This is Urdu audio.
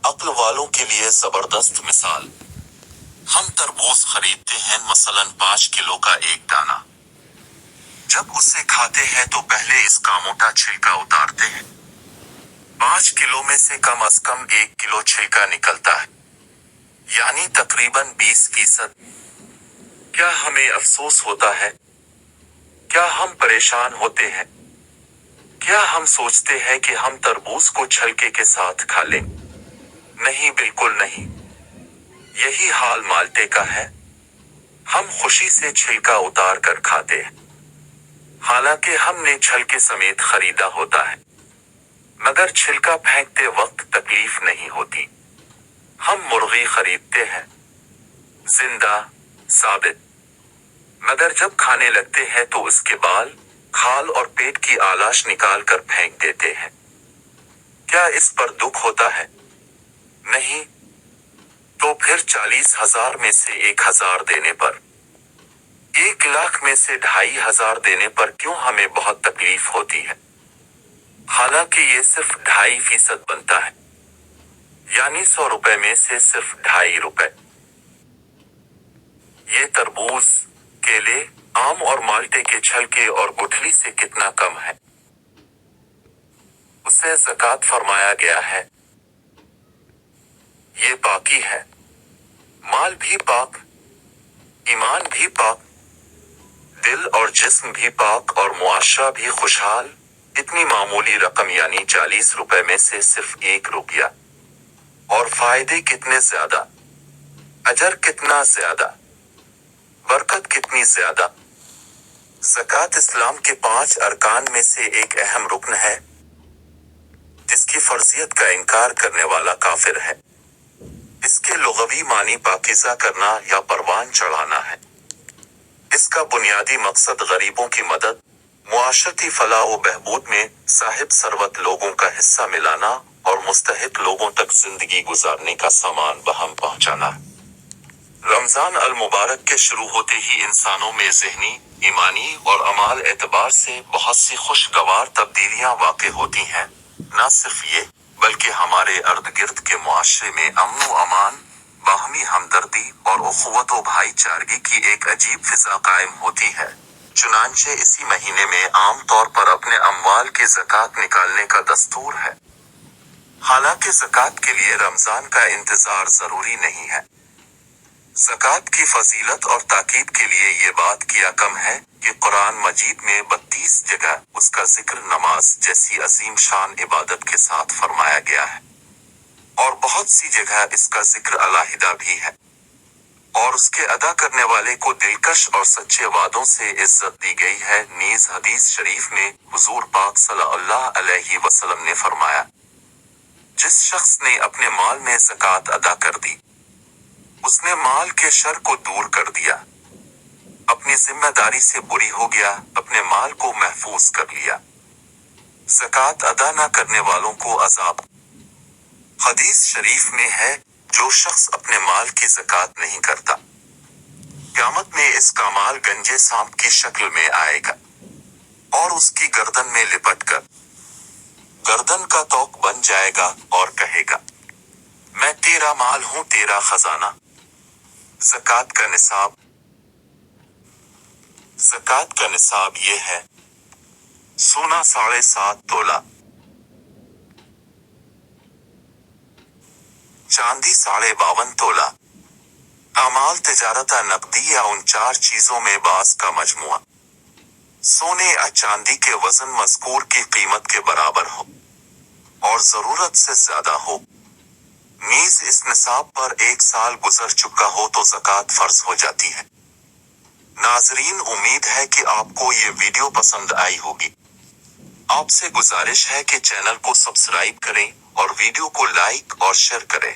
عقل والوں کے لیے زبردست مثال۔ ہم تربوز خریدتے ہیں مثلاً 5 کلو کا ایک دانہ۔ جب اسے کھاتے ہیں تو پہلے اس کا موٹا چھلکا اتارتے ہیں۔ 5 کلو میں سے کم از کم 1 کلو چھلکا نکلتا ہے، یعنی تقریباً 20%۔ کیا ہمیں افسوس ہوتا ہے؟ کیا ہم پریشان ہوتے ہیں؟ کیا ہم سوچتے ہیں کہ ہم تربوز کو چھلکے کے ساتھ کھا لیں؟ نہیں، بالکل نہیں۔ یہی حال مالٹے کا ہے۔ ہم خوشی سے چھلکا اتار کر کھاتے ہیں، حالانکہ ہم نے چھلکے سمیت خریدا ہوتا ہے، مگر چھلکا پھینکتے وقت تکلیف نہیں ہوتی۔ ہم مرغی خریدتے ہیں، زندہ، ثابت، مگر جب کھانے لگتے ہیں تو اس کے بال، کھال اور پیٹ کی آلاش نکال کر پھینک دیتے ہیں۔ کیا اس پر دکھ ہوتا ہے؟ نہیں۔ تو پھر 40,000 میں سے 1,000 دینے پر، 1,00,000 میں سے 2,500 دینے پر کیوں ہمیں بہت تکلیف ہوتی ہے؟ حالانکہ یہ صرف 2.5% بنتا ہے، یعنی 100 روپے میں سے صرف 2.5 روپے۔ یہ تربوز، کیلے، آم اور مالٹے کے چھلکے اور گٹھلی سے کتنا کم ہے؟ اسے زکوٰۃ فرمایا گیا ہے۔ یہ پاکی ہے۔ مال بھی پاک، ایمان بھی پاک، دل اور جسم بھی پاک اور معاشرہ بھی خوشحال۔ اتنی معمولی رقم یعنی 40 روپے میں سے صرف 1 روپیہ، اور فائدے کتنے زیادہ، اجر کتنا زیادہ، برکت کتنی زیادہ۔ زکوٰۃ اسلام کے 5 ارکان میں سے ایک اہم رکن ہے، جس کی فرضیت کا انکار کرنے والا کافر ہے۔ اس کے لغوی معنی پاکیزہ کرنا یا پروان چڑھانا ہے۔ اس کا بنیادی مقصد غریبوں کی مدد، معاشرتی فلاح و بہبود میں صاحب ثروت لوگوں کا حصہ ملانا اور مستحق لوگوں تک زندگی گزارنے کا سامان بہم پہنچانا ہے۔ رمضان المبارک کے شروع ہوتے ہی انسانوں میں ذہنی، ایمانی اور اعمال اعتبار سے بہت سی خوشگوار تبدیلیاں واقع ہوتی ہیں۔ نہ صرف یہ، بلکہ ہمارے ارد گرد کے معاشرے میں امن و امان، باہمی ہمدردی اور اخوت و بھائی چارگی کی ایک عجیب فضا قائم ہوتی ہے۔ چنانچہ اسی مہینے میں عام طور پر اپنے اموال کی زکوٰۃ نکالنے کا دستور ہے۔ حالانکہ زکوٰۃ کے لیے رمضان کا انتظار ضروری نہیں ہے۔ زکوٰۃ کی فضیلت اور تاکید کے لیے یہ بات کیا کم ہے کہ قرآن مجید میں 32 جگہ اس کا ذکر نماز جیسی عظیم شان عبادت کے ساتھ فرمایا گیا ہے، اور بہت سی جگہ اس کا ذکر علیحدہ بھی ہے، اور اس کے ادا کرنے والے کو دلکش اور سچے وعدوں سے عزت دی گئی ہے۔ نیز حدیث شریف میں حضور پاک صلی اللہ علیہ وسلم نے فرمایا، جس شخص نے اپنے مال میں زکوٰۃ ادا کر دی، اس نے مال کے شر کو دور کر دیا، اپنی ذمہ داری سے بری ہو گیا، اپنے مال کو محفوظ کر لیا۔ زکوٰۃ ادا نہ کرنے والوں کو عذاب۔ حدیث شریف میں ہے، جو شخص اپنے مال کی زکوٰۃ نہیں کرتا، قیامت میں اس کا مال گنجے سانپ کی شکل میں آئے گا، اور اس کی گردن میں لپٹ کر گردن کا توق بن جائے گا اور کہے گا، میں تیرا مال ہوں، تیرا خزانہ۔ زکوٰۃ کا نصاب۔ زکوٰۃ کا نصاب یہ ہے: سونا 7.5 تولہ، چاندی 52.5 تولہ، اعمال تجارتہ نقدی یا ان 4 چیزوں میں بعض کا مجموعہ، سونے یا چاندی کے وزن مذکور کی قیمت کے برابر ہو اور ضرورت سے زیادہ ہو، نیز اس نصاب پر 1 سال گزر چکا ہو تو زکوٰۃ فرض ہو جاتی ہے۔ ناظرین، امید ہے کہ آپ کو یہ ویڈیو پسند آئی ہوگی۔ آپ سے گزارش ہے کہ چینل کو سبسکرائب کریں اور ویڈیو کو لائک اور شیئر کریں۔